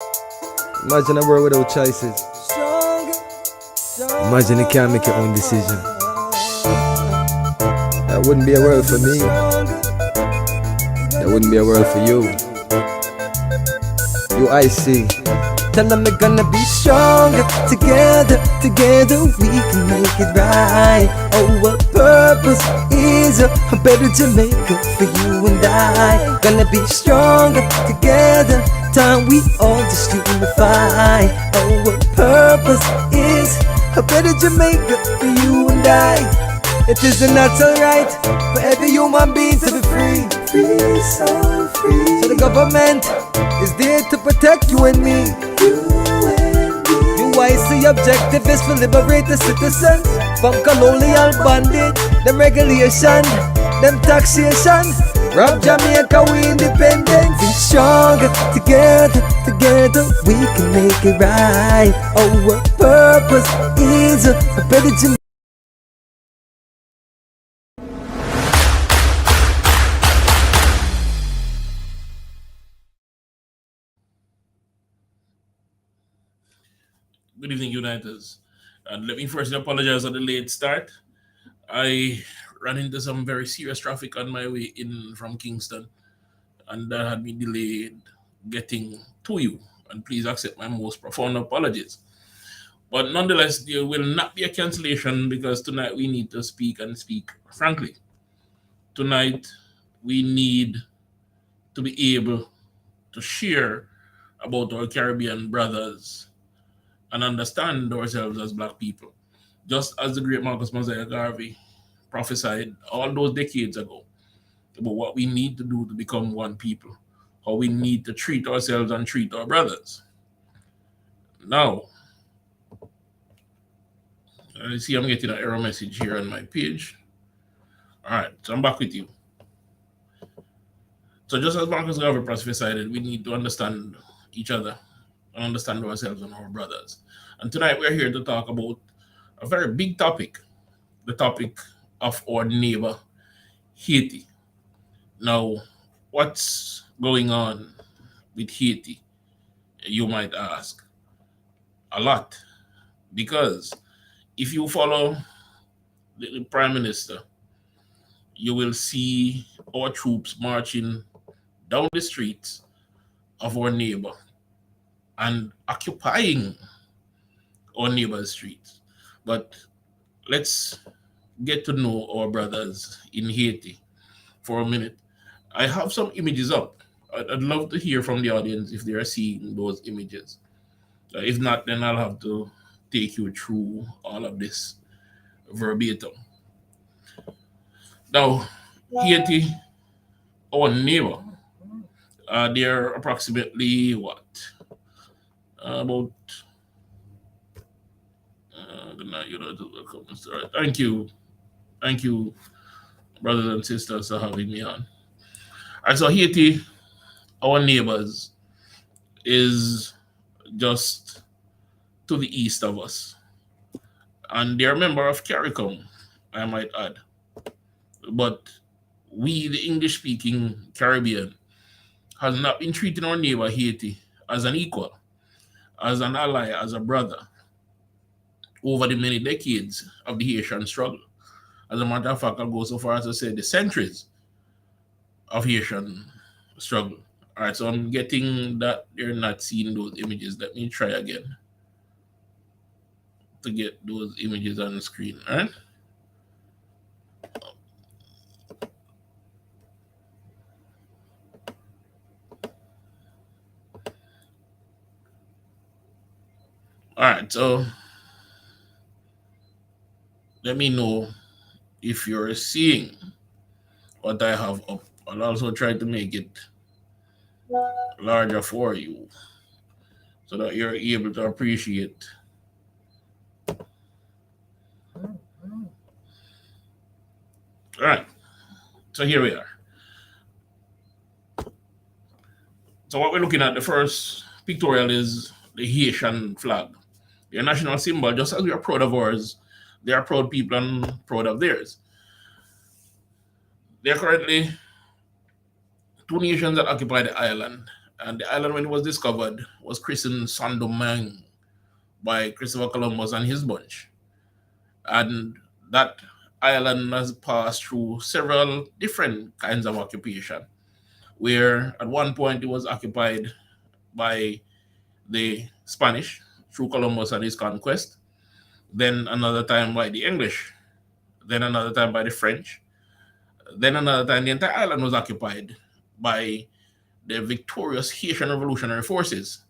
Imagine a world without choices. Imagine you can't make your own decision. That wouldn't be a world for me. That wouldn't be a world for you. UIC. Tell them we're gonna be stronger. Together we can make it right. Our purpose is a better Jamaica for you and I. Gonna be stronger together. Time we all just unify. Our purpose is a better Jamaica for you and I. It is a natural right for every human being to be free. Free, so free. So the government is there to protect you and me. UIC objective is to liberate the citizens from colonial bondage, them regulation, them taxation. Rob Jamaica, we independent. Be stronger together we can make it right. Our purpose is a better Jamaica. Good evening, Uniteds. And let me first apologize for the late start. I ran into some very serious traffic on my way in from Kingston, and that had me delayed getting to you. And please accept my most profound apologies. But nonetheless, there will not be a cancellation because tonight we need to speak and speak frankly. Tonight, we need to be able to share about our Caribbean brothers and understand ourselves as Black people. Just as the great Marcus Mosiah Garvey prophesied all those decades ago about what we need to do to become one people, how we need to treat ourselves and treat our brothers. Now, I see I'm getting an error message here on my page. All right, so I'm back with you. So just as Marcus Garvey prophesied, we need to understand each other and understand ourselves and our brothers. And tonight we're here to talk about a very big topic, the topic of our neighbor, Haiti. Now, what's going on with Haiti? You might ask. A lot. Because if you follow the Prime Minister, you will see our troops marching down the streets of our neighbor and occupying our neighbor's streets. But let's get to know our brothers in Haiti for a minute. I have some images up. I'd love to hear from the audience if they are seeing those images. If not, then I'll have to take you through all of this verbatim. Now, Haiti, our neighbor, they're approximately what? About thank you, brothers and sisters, for having me on. And so Haiti, our neighbors, is just to the east of us, and they're a member of CARICOM, I might add. But we, the English-speaking Caribbean, has not been treating our neighbor Haiti as an equal, as an ally, as a brother, over the many decades of the Haitian struggle. As a matter of fact, I'll go so far as to say the centuries of Haitian struggle. All right, so I'm getting that they're not seeing those images. Let me try again to get those images on the screen. All right. All right, so let me know if you're seeing what I have up. I'll also try to make it larger for you so that you're able to appreciate. All right, so here we are. So what we're looking at, the first pictorial is the Haitian flag, their national symbol. Just as we are proud of ours, they are proud people and proud of theirs. There are currently two nations that occupy the island, And the island, when it was discovered, was christened Saint Domingue by Christopher Columbus and his bunch. And that island has passed through several different kinds of occupation, where at one point it was occupied by the Spanish through Columbus and his conquest, then another time by the English, then another time by the French, then another time the entire island was occupied by the victorious Haitian revolutionary forces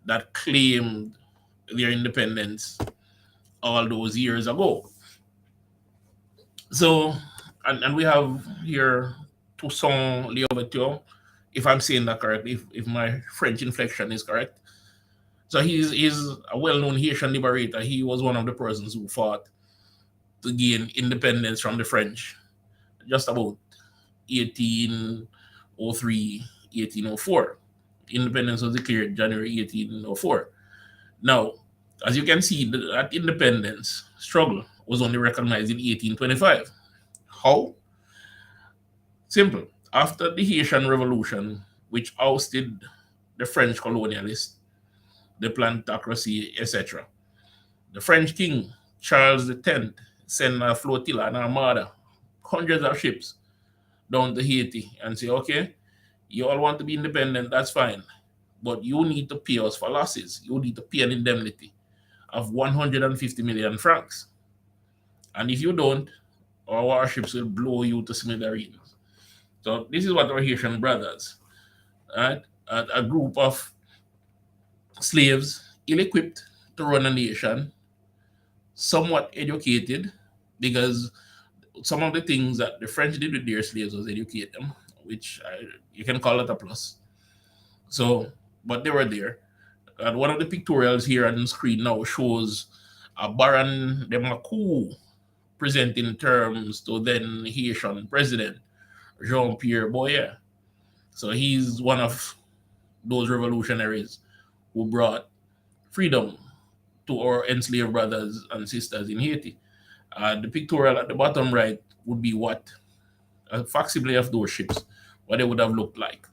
that claimed their independence all those years ago. So, and we have here Toussaint Louverture, if I'm saying that correctly, if my French inflection is correct. So he's a well-known Haitian liberator. He was one of the persons who fought to gain independence from the French just about 1803, 1804. Independence was declared January 1804. Now, as you can see, that independence struggle was only recognized in 1825. How? Simple. After the Haitian Revolution, which ousted the French colonialists, the plantocracy, etc., the French king, Charles X, sent a flotilla, an armada, hundreds of ships down to Haiti and say, okay, you all want to be independent, that's fine. But you need to pay us for losses. You need to pay an indemnity of 150 million francs. And if you don't, our warships will blow you to smithereens. So this is what our Haitian brothers, right? A group of slaves, ill-equipped to run a nation, somewhat educated, because some of the things that the French did with their slaves was educate them, which you can call it a plus. So, but they were there. And one of the pictorials here on the screen now shows a Baron de Macou presenting terms to then Haitian president Jean-Pierre Boyer. So he's one of those revolutionaries who brought freedom to our enslaved brothers and sisters in Haiti. The pictorial at the bottom right would be what a facsimile of those ships, what they would have looked like.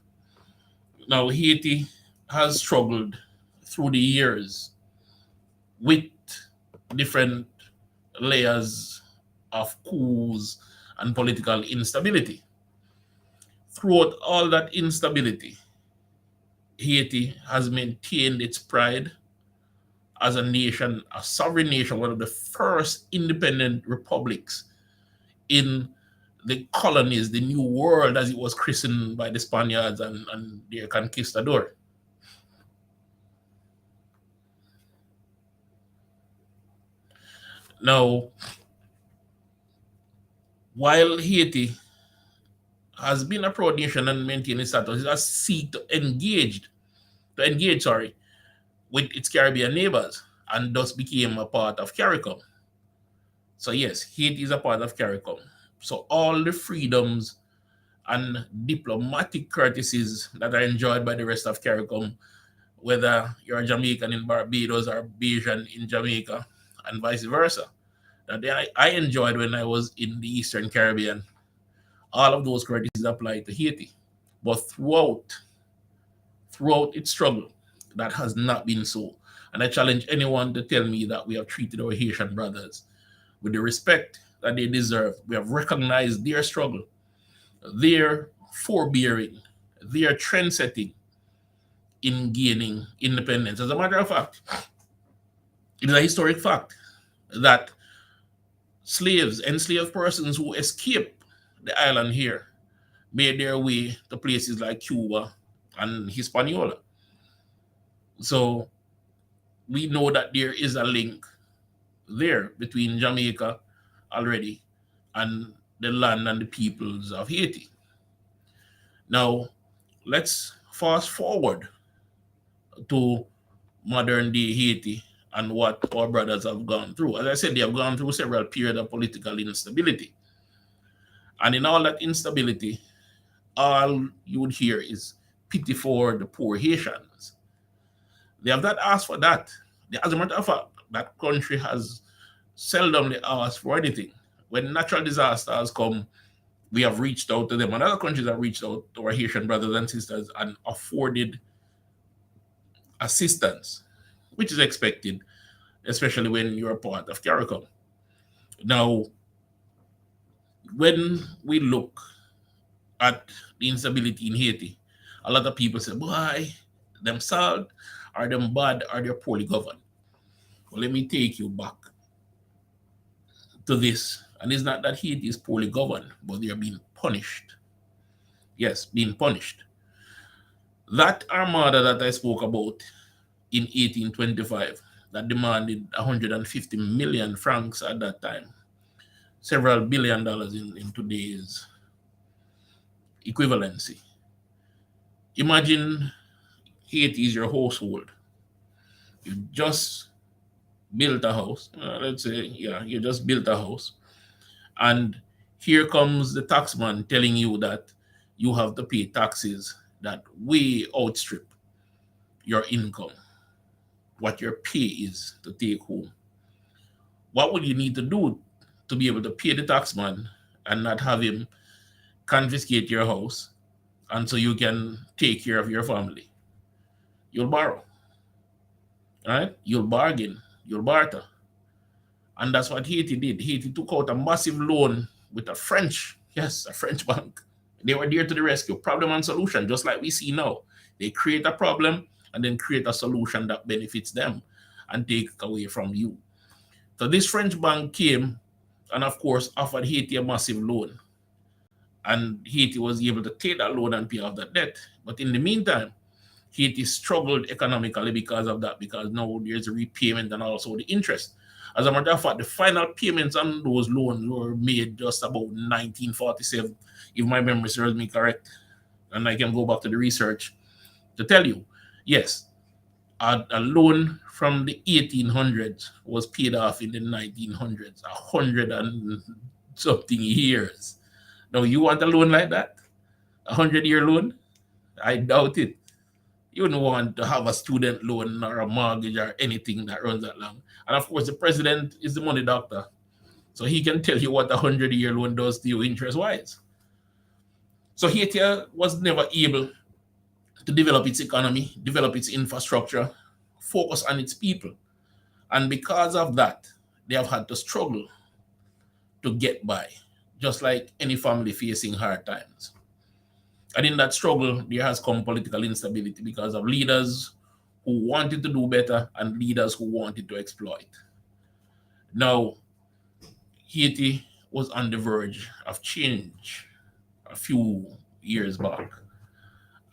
Now, Haiti has struggled through the years with different layers of coups and political instability. Throughout all that instability, Haiti has maintained its pride as a nation, a sovereign nation, one of the first independent republics in the colonies, the New World, as it was christened by the Spaniards and their conquistador. Now, while Haiti has been a proud nation and maintained its status, it has seek to engage, with its Caribbean neighbors, and thus became a part of CARICOM. So yes, Haiti is a part of CARICOM. So all the freedoms and diplomatic courtesies that are enjoyed by the rest of CARICOM, whether you're a Jamaican in Barbados or Bajan in Jamaica, and vice versa, that I enjoyed when I was in the Eastern Caribbean, all of those courtesies apply to Haiti. But throughout its struggle, that has not been so. And I challenge anyone to tell me that we have treated our Haitian brothers with the respect that they deserve. We have recognized their struggle, their forbearing, their trend setting in gaining independence. As a matter of fact, it is a historic fact that slaves, enslaved persons who escaped the island here, made their way to places like Cuba and Hispaniola. So we know that there is a link there between Jamaica already and the land and the peoples of Haiti. Now, let's fast forward to modern day Haiti and what our brothers have gone through. As I said, they have gone through several periods of political instability. And in all that instability, all you would hear is pity for the poor Haitians. They have not asked for that. As a matter of fact, that country has seldomly asked for anything. When natural disasters come, We have reached out to them, and other countries have reached out to our Haitian brothers and sisters and afforded assistance, which is expected, especially when you're a part of CARICOM. Now, when we look at the instability in Haiti, a lot of people say, "Why them salt, are them bad, are they poorly governed?" Well, let me take you back to this. And it's not that Haiti is poorly governed, but they are being punished. Yes, being punished. That armada that I spoke about in 1825 that demanded 150 million francs at that time, several billion dollars in today's equivalency. Imagine Haiti is your household. You just built a house. Let's say, yeah, you just built a house. And here comes the taxman telling you that you have to pay taxes that way outstrip your income, what your pay is to take home. What would you need to do to be able to pay the taxman and not have him confiscate your house and so you can take care of your family? You'll borrow, right? You'll bargain, you'll barter. And that's what Haiti did. Haiti took out a massive loan with a French, yes, a French bank. They were there to the rescue, problem and solution, just like we see now. They create a problem and then create a solution that benefits them and take away from you. So this French bank came and, of course, offered Haiti a massive loan. And Haiti was able to take that loan and pay off that debt. But in the meantime, Haiti struggled economically because of that, because now there's a repayment and also the interest. As a matter of fact, the final payments on those loans were made just about 1947, if my memory serves me correct. And I can go back to the research to tell you, yes, a loan from the 1800s was paid off in the 1900s, 100 and something years. Now, you want a loan like that? 100-year loan? I doubt it. You don't want to have a student loan or a mortgage or anything that runs that long. And of course, the president is the money doctor. So he can tell you what a 100-year loan does to you interest-wise. So Haiti was never able to develop its economy, develop its infrastructure, focus on its people. And because of that, they have had to struggle to get by, just like any family facing hard times. And in that struggle, there has come political instability because of leaders who wanted to do better and leaders who wanted to exploit. Now, Haiti was on the verge of change a few years back.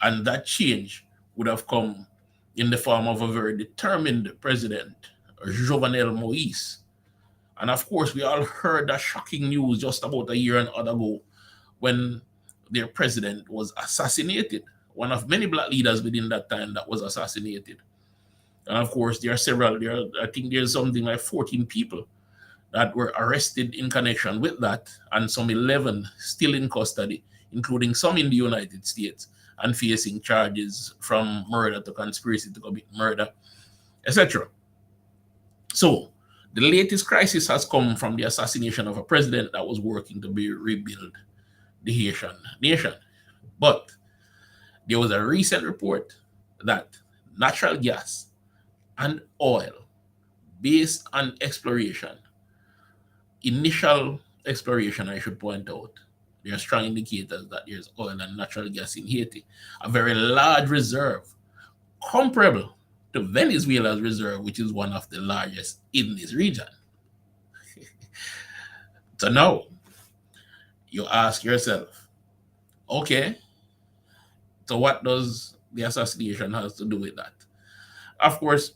And that change would have come in the form of a very determined president, Jovenel Moïse. And of course, we all heard that shocking news just about a year and a half ago when their president was assassinated. One of many black leaders within that time that was assassinated. And of course, there are several, I think there's something like 14 people that were arrested in connection with that, and some 11 still in custody, including some in the United States, and facing charges from murder to conspiracy to commit murder, etc. So, the latest crisis has come from the assassination of a president that was working to rebuild the Haitian nation. But there was a recent report that natural gas and oil, based on exploration, initial exploration, I should point out, there are strong indicators that there's oil and natural gas in Haiti, a very large reserve, comparable to Venezuela's reserve, which is one of the largest in this region. So now, you ask yourself, okay, so what does the assassination has to do with that? Of course,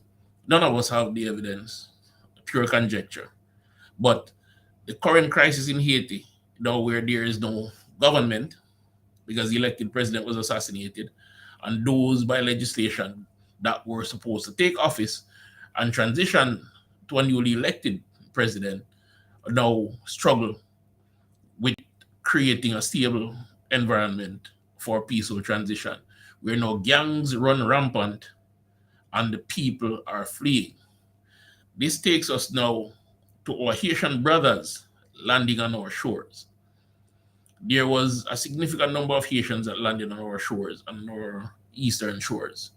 none of us have the evidence, pure conjecture. But the current crisis in Haiti, now where there is no government, because the elected president was assassinated, and those by legislation that were supposed to take office and transition to a newly elected president now struggle with creating a stable environment for peaceful transition, where no gangs run rampant and the people are fleeing. This takes us now to our Haitian brothers landing on our shores. there was a significant number of Haitians that landed on our shores, on our eastern shores.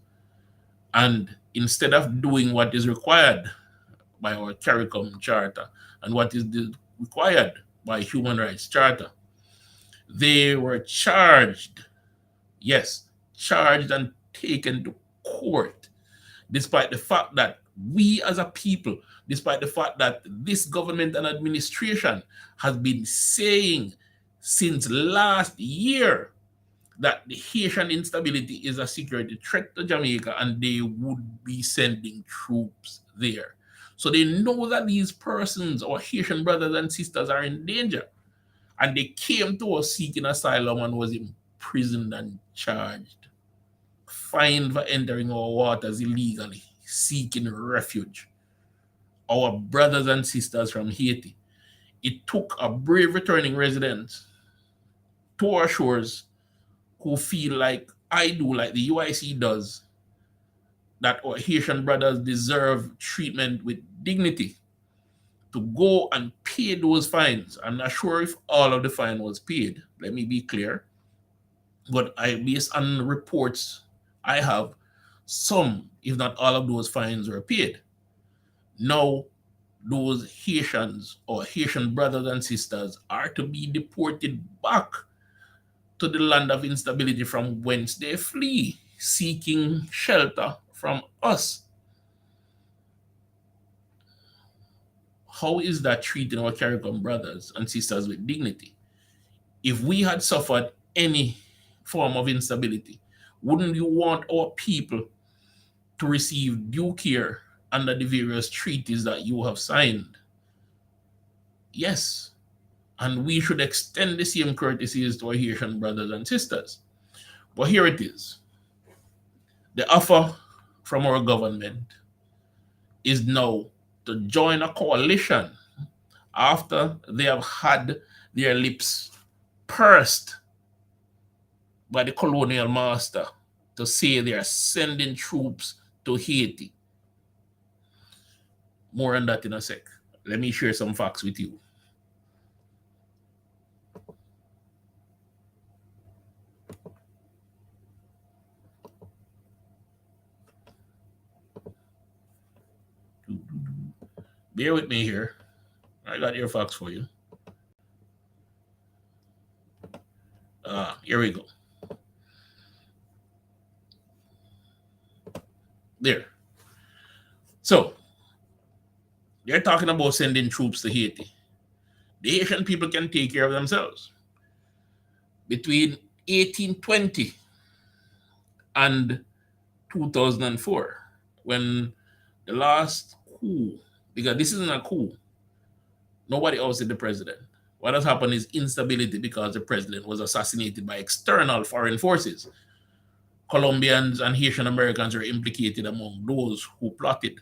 And instead of doing what is required by our CARICOM Charter and what is required by Human Rights Charter, they were charged, yes, charged and taken to court, despite the fact that we as a people, despite the fact that this government and administration has been saying since last year that the Haitian instability is a security threat to Jamaica and they would be sending troops there. So they know that these persons, our Haitian brothers and sisters, are in danger. And they came to us seeking asylum and was imprisoned and charged, fined for entering our waters illegally, seeking refuge. Our brothers and sisters from Haiti. It took a brave returning resident to our shores who feel like I do, like the UIC does, that our Haitian brothers deserve treatment with dignity, to go and pay those fines. I'm not sure if all of the fine was paid, let me be clear. But based on reports I have, some, if not all of those fines were paid. Now, those Haitians or Haitian brothers and sisters are to be deported back to the land of instability from whence they flee, seeking shelter from us. How is that treating our CARICOM brothers and sisters with dignity? If we had suffered any form of instability, wouldn't you want our people to receive due care under the various treaties that you have signed? Yes. And we should extend the same courtesies to our Haitian brothers and sisters. But here it is. The offer from our government is now to join a coalition after they have had their lips pursed by the colonial master to say they are sending troops to Haiti. More on that in a sec. Let me share some facts with you. Bear with me here. I got your facts for you. Here we go. There. So, they're talking about sending troops to Haiti. The Haitian people can take care of themselves. Between 1820 and 2004, when the last coup, because this isn't a coup, nobody ousted the president. What has happened is instability because the president was assassinated by external foreign forces. Colombians and Haitian Americans are implicated among those who plotted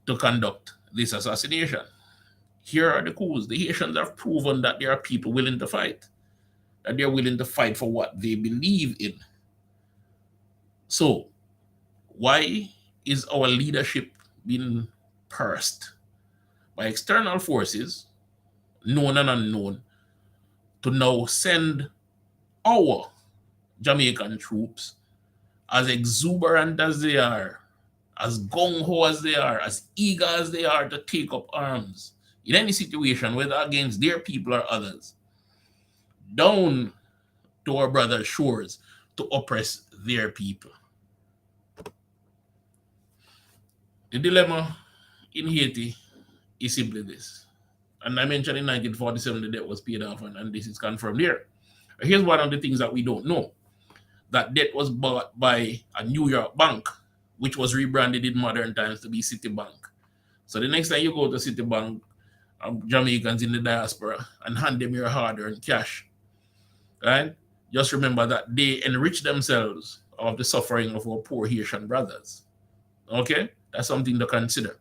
to conduct this assassination. Here are the coups. The Haitians have proven that there are people willing to fight, that they're willing to fight for what they believe in. So, why is our leadership being pursed by external forces, known and unknown, to now send our Jamaican troops, as exuberant as they are, as gung-ho as they are, as eager as they are to take up arms in any situation, whether against their people or others, down to our brothers' shores to oppress their people? The dilemma in Haiti is simply this. And I mentioned in 1947 the debt was paid off, and this is confirmed here. Here's one of the things that we don't know. That debt was bought by a New York bank, which was rebranded in modern times to be Citibank. So the next time you go to Citibank, Jamaicans in the diaspora, and hand them your hard-earned cash, right? Just remember that they enrich themselves of the suffering of our poor Haitian brothers. Okay? That's something to consider.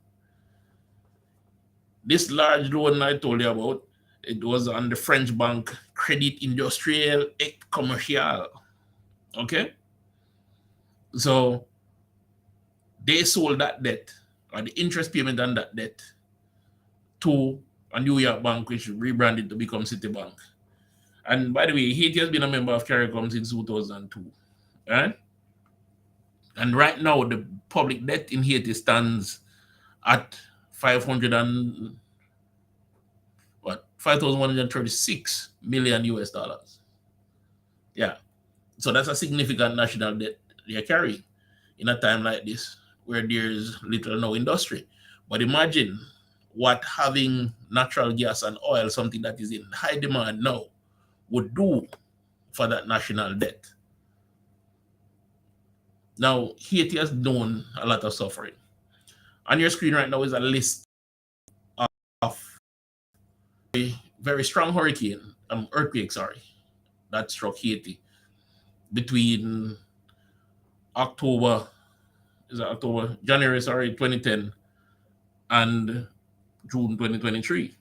This large loan I told you about, it was on the French bank Crédit Industriel et Commercial. Okay? So they sold that debt, or the interest payment on that debt, to a New York bank which rebranded to become Citibank. And by the way, Haiti has been a member of CARICOM since 2002. Right? And right now, the public debt in Haiti stands at 500 and what 5,136 million US dollars. Yeah. So that's a significant national debt they're carrying in a time like this where there's little or no industry. But imagine what having natural gas and oil, something that is in high demand now, would do for that national debt. Now, Haiti has known a lot of suffering. On your screen right now is a list of a very strong earthquake, that struck Haiti between October, January, 2010 and June 2023.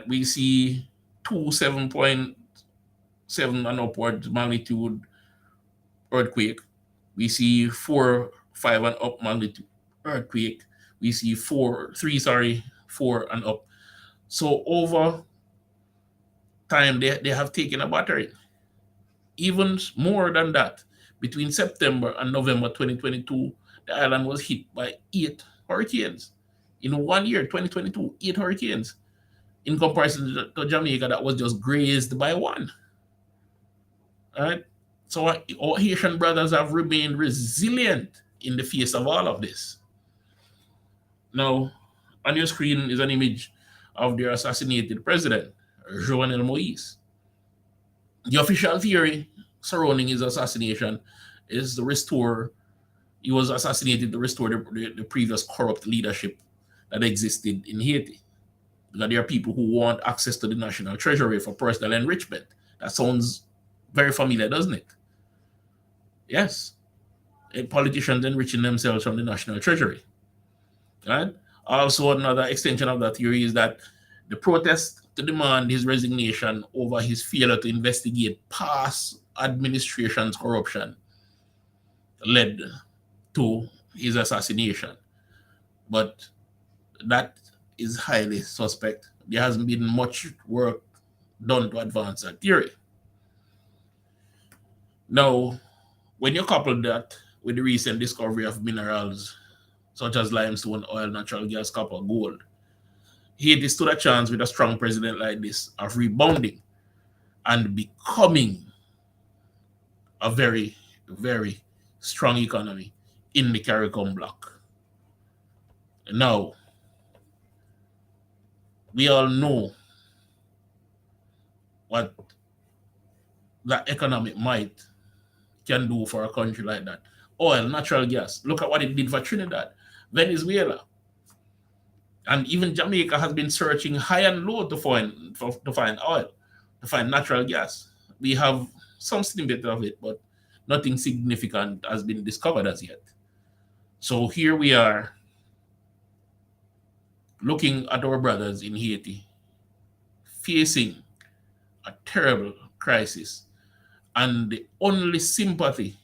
We see 7.7 and upward magnitude earthquake. We see 4, 5 and up magnitude earthquake. We see 4 and up. So over time, they have taken a battering. Even more than that, between September and November 2022, the island was hit by 8 hurricanes. In 1 year, 2022, 8 hurricanes. In comparison to Jamaica, that was just grazed by 1. All right? So our Haitian brothers have remained resilient in the face of all of this. Now, on your screen is an image of their assassinated president, Jovenel Moïse. The official theory surrounding his assassination is he was assassinated to restore the previous corrupt leadership that existed in Haiti. Because there are people who want access to the national treasury for personal enrichment. That sounds very familiar, doesn't it? Yes. Politicians enriching themselves from the national treasury. Right? Also, another extension of that theory is that the protest to demand his resignation over his failure to investigate past administration's corruption led to his assassination. But that is highly suspect. There hasn't been much work done to advance that theory. Now, when you couple that with the recent discovery of minerals such as limestone, oil, natural gas, copper, gold, Haiti stood a chance with a strong president like this of rebounding and becoming a very, very strong economy in the CARICOM bloc. Now, we all know what that economic might can do for a country like that. Oil, natural gas. Look at what it did for Trinidad, Venezuela. And even Jamaica has been searching high and low to find oil, to find natural gas. We have some snippet of it, but nothing significant has been discovered as yet. So here we are looking at our brothers in Haiti facing a terrible crisis. And the only sympathy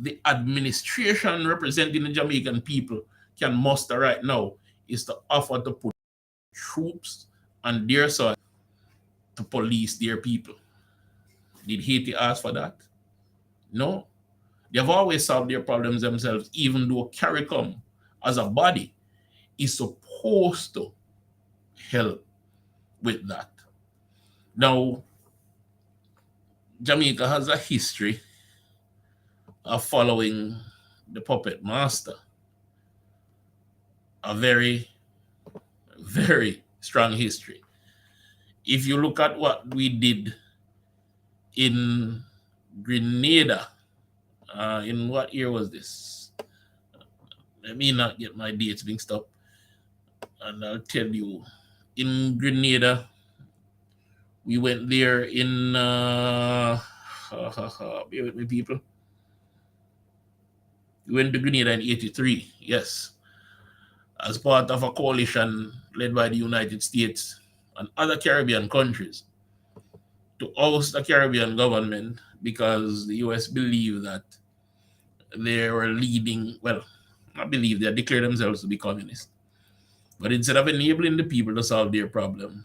the administration representing the Jamaican people can muster right now is to offer to put troops on their side to police their people. Did Haiti ask for that? No. They've always solved their problems themselves, even though CARICOM as a body is supposed to help with that. Now, Jamaica has a history of following the puppet master. A very, very strong history. If you look at what we did in Grenada, in what year was this? Let me not get my dates mixed up, and I'll tell you. In Grenada, we went there in bear with me, people. We went to Grenada in 83, yes, as part of a coalition led by the United States and other Caribbean countries to oust the Caribbean government because the US believed that they were leading, well, I believe they declared themselves to be communist. But instead of enabling the people to solve their problems,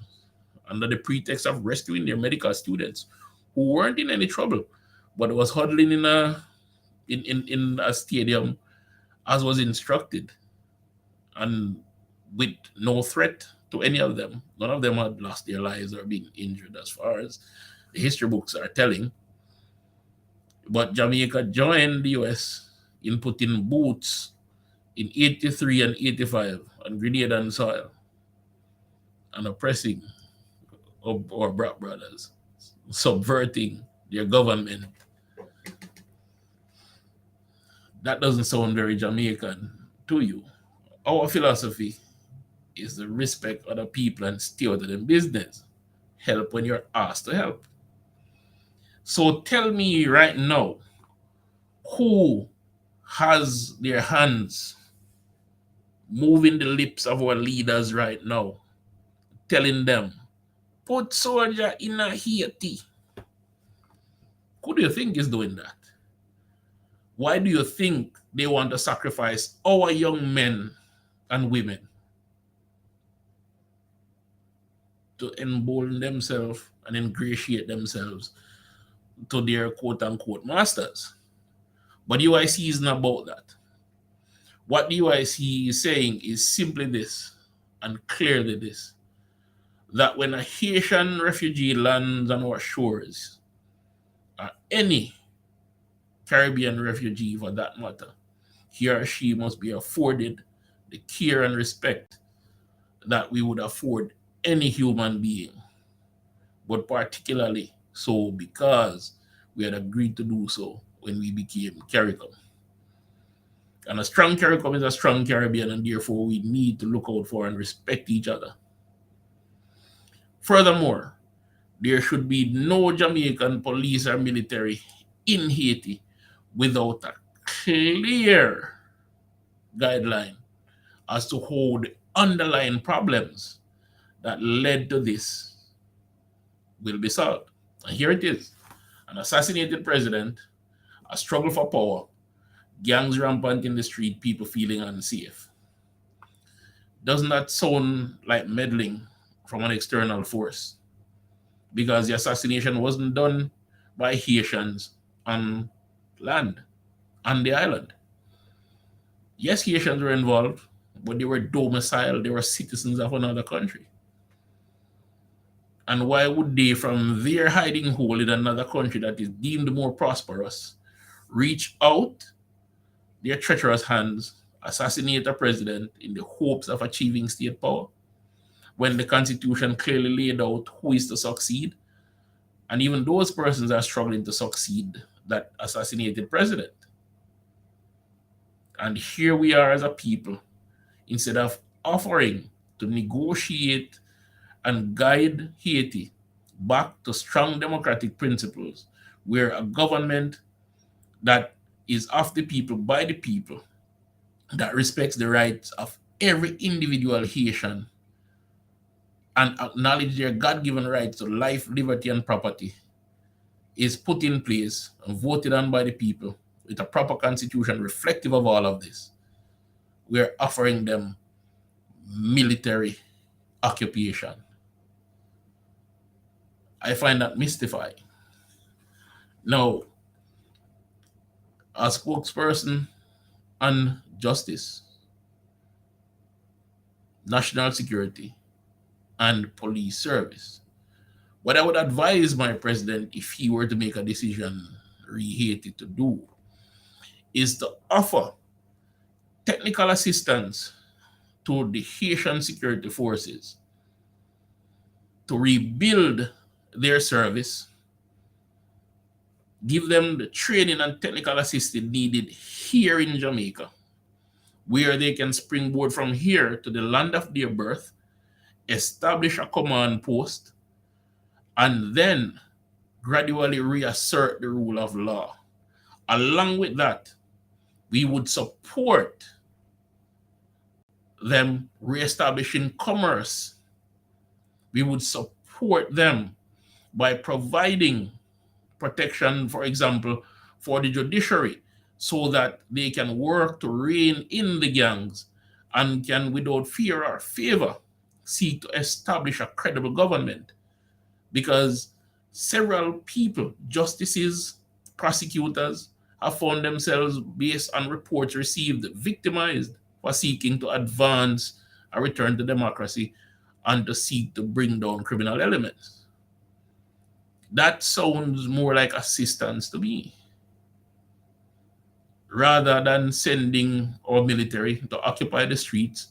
under the pretext of rescuing their medical students who weren't in any trouble, but was huddling in a stadium as was instructed, and with no threat to any of them. None of them had lost their lives or been injured, as far as the history books are telling. But Jamaica joined the US in putting boots in 83 and 85 on Grenada and soil and oppressing our black brothers, subverting their government. That doesn't sound very Jamaican to you. Our philosophy is to respect other people and stay out of their business. Help when you're asked to help. So tell me right now, who has their hands moving the lips of our leaders right now, telling them, put soldier in a Haiti? Who do you think is doing that? Why do you think they want to sacrifice our young men and women to embolden themselves and ingratiate themselves to their quote-unquote masters? But UIC is not about that. What the UIC is saying is simply this, and clearly this, that when a Haitian refugee lands on our shores, or any Caribbean refugee for that matter, he or she must be afforded the care and respect that we would afford any human being, but particularly so because we had agreed to do so when we became CARICOM. And a strong CARICOM is a strong Caribbean, and therefore we need to look out for and respect each other. Furthermore, there should be no Jamaican police or military in Haiti without a clear guideline as to how the underlying problems that led to this will be solved. And here it is: an assassinated president, a struggle for power, gangs rampant in the street, people feeling unsafe. Doesn't that sound like meddling from an external force? Because the assassination wasn't done by Haitians on land, on the island. Yes, Haitians were involved, but they were domiciled, they were citizens of another country. And why would they, from their hiding hole in another country that is deemed more prosperous, reach out their treacherous hands, assassinate a president in the hopes of achieving state power, when the Constitution clearly laid out who is to succeed? And even those persons are struggling to succeed that assassinated president. And here we are as a people, instead of offering to negotiate and guide Haiti back to strong democratic principles, where a government that is of the people, by the people, that respects the rights of every individual Haitian and acknowledge their God-given rights to life, liberty, and property, is put in place and voted on by the people with a proper constitution reflective of all of this. We're offering them military occupation. I find that mystifying. Now, as spokesperson on justice, national security, and police service, what I would advise my president, if he were to make a decision Haiti to do, is to offer technical assistance to the Haitian security forces to rebuild their service, give them the training and technical assistance needed here in Jamaica, where they can springboard from here to the land of their birth, establish a command post, and then gradually reassert the rule of law. Along with that, we would support them reestablishing commerce. We would support them by providing protection, for example, for the judiciary, so that they can work to rein in the gangs and can, without fear or favor, seek to establish a credible government, because several people, justices, prosecutors, have found themselves, based on reports received, victimized for seeking to advance a return to democracy and to seek to bring down criminal elements. That sounds more like assistance to me, rather than sending our military to occupy the streets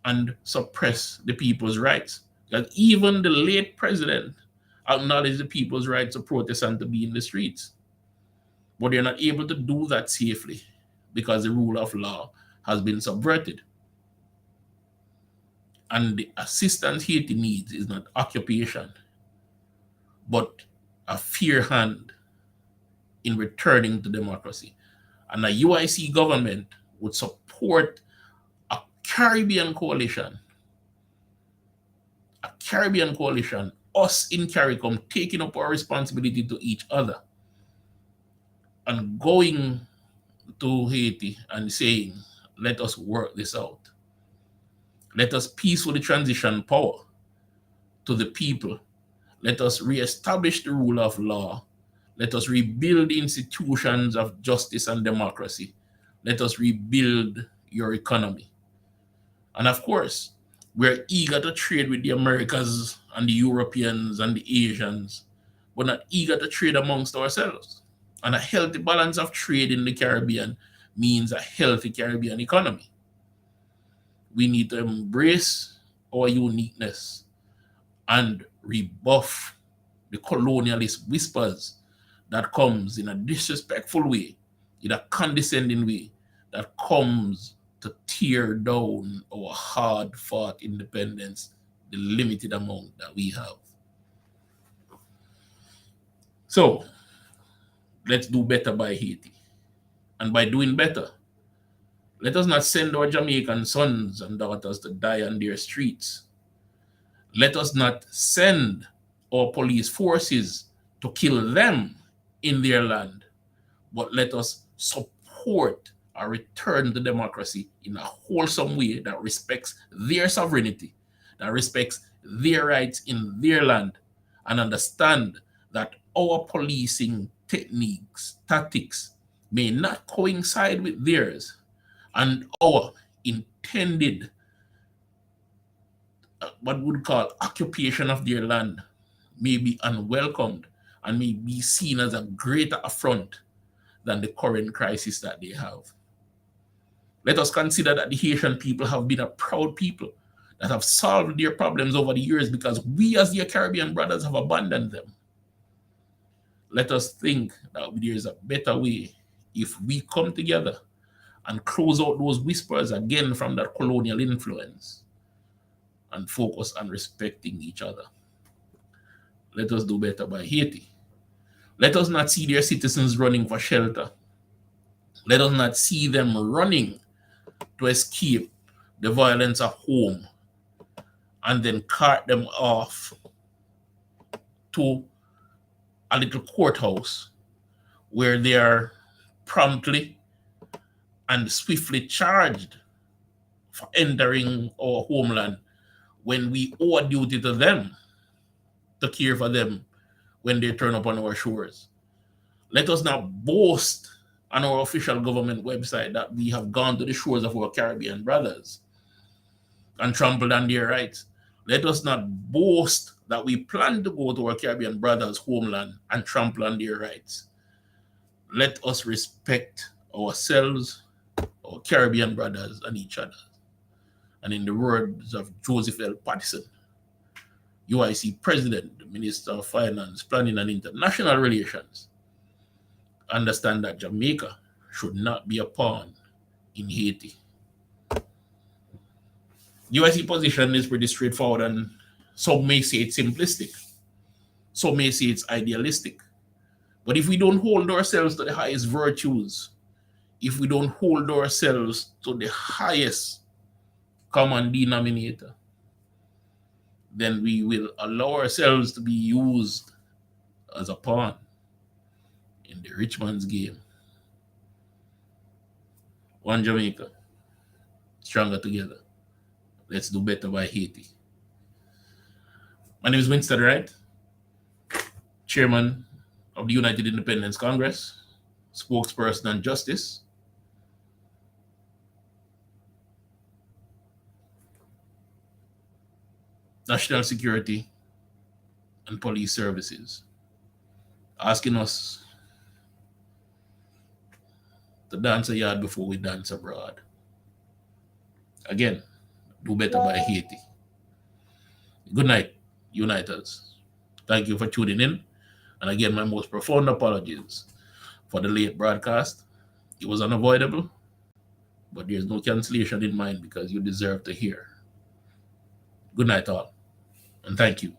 and suppress the people's rights. That even the late president acknowledged the people's right to protest and to be in the streets. But they're not able to do that safely because the rule of law has been subverted. And the assistance Haiti needs is not occupation, but a fair hand in returning to democracy. And a UIC government would support a Caribbean coalition, us in CARICOM taking up our responsibility to each other and going to Haiti and saying, let us work this out. Let us peacefully transition power to the people. Let us reestablish the rule of law. Let us rebuild the institutions of justice and democracy. Let us rebuild your economy. And of course, we're eager to trade with the Americans and the Europeans and the Asians, but not eager to trade amongst ourselves. And a healthy balance of trade in the Caribbean means a healthy Caribbean economy. We need to embrace our uniqueness and rebuff the colonialist whispers that comes in a disrespectful way, in a condescending way, that comes to tear down our hard-fought independence, the limited amount that we have. So, let's do better by Haiti. And by doing better, let us not send our Jamaican sons and daughters to die on their streets. Let us not send our police forces to kill them in their land, but let us support a return to democracy in a wholesome way that respects their sovereignty, that respects their rights in their land, and understand that our policing techniques, tactics may not coincide with theirs, and our intended, what we would call occupation of their land may be unwelcomed and may be seen as a greater affront than the current crisis that they have. Let us consider that the Haitian people have been a proud people that have solved their problems over the years because we as their Caribbean brothers have abandoned them. Let us think that there is a better way if we come together and close out those whispers again from that colonial influence and focus on respecting each other. Let us do better by Haiti. Let us not see their citizens running for shelter. Let us not see them running to escape the violence of home and then cart them off to a little courthouse where they are promptly and swiftly charged for entering our homeland when we owe a duty to them to care for them when they turn up on our shores. Let us not boast on our official government website that we have gone to the shores of our Caribbean brothers and trampled on their rights. Let us not boast that we plan to go to our Caribbean brothers' homeland and trample on their rights. Let us respect ourselves, our Caribbean brothers, and each other. And in the words of Joseph L. Patterson, UIC President, Minister of Finance, Planning and International Relations, understand that Jamaica should not be a pawn in Haiti. UIC position is pretty straightforward, and some may say it's simplistic. Some may say it's idealistic. But if we don't hold ourselves to the highest virtues, if we don't hold ourselves to the highest common denominator, then we will allow ourselves to be used as a pawn in the rich man's game. One Jamaica, stronger together. Let's do better by Haiti. My name is Winston Wright, Chairman of the United Independence Congress, spokesperson on justice, national security, and police services, asking us to dance a yard before we dance abroad. Again, do better by Haiti. Good night, Uniters. Thank you for tuning in. And again, my most profound apologies for the late broadcast. It was unavoidable, but there's no cancellation in mind because you deserve to hear. Good night, all, and thank you.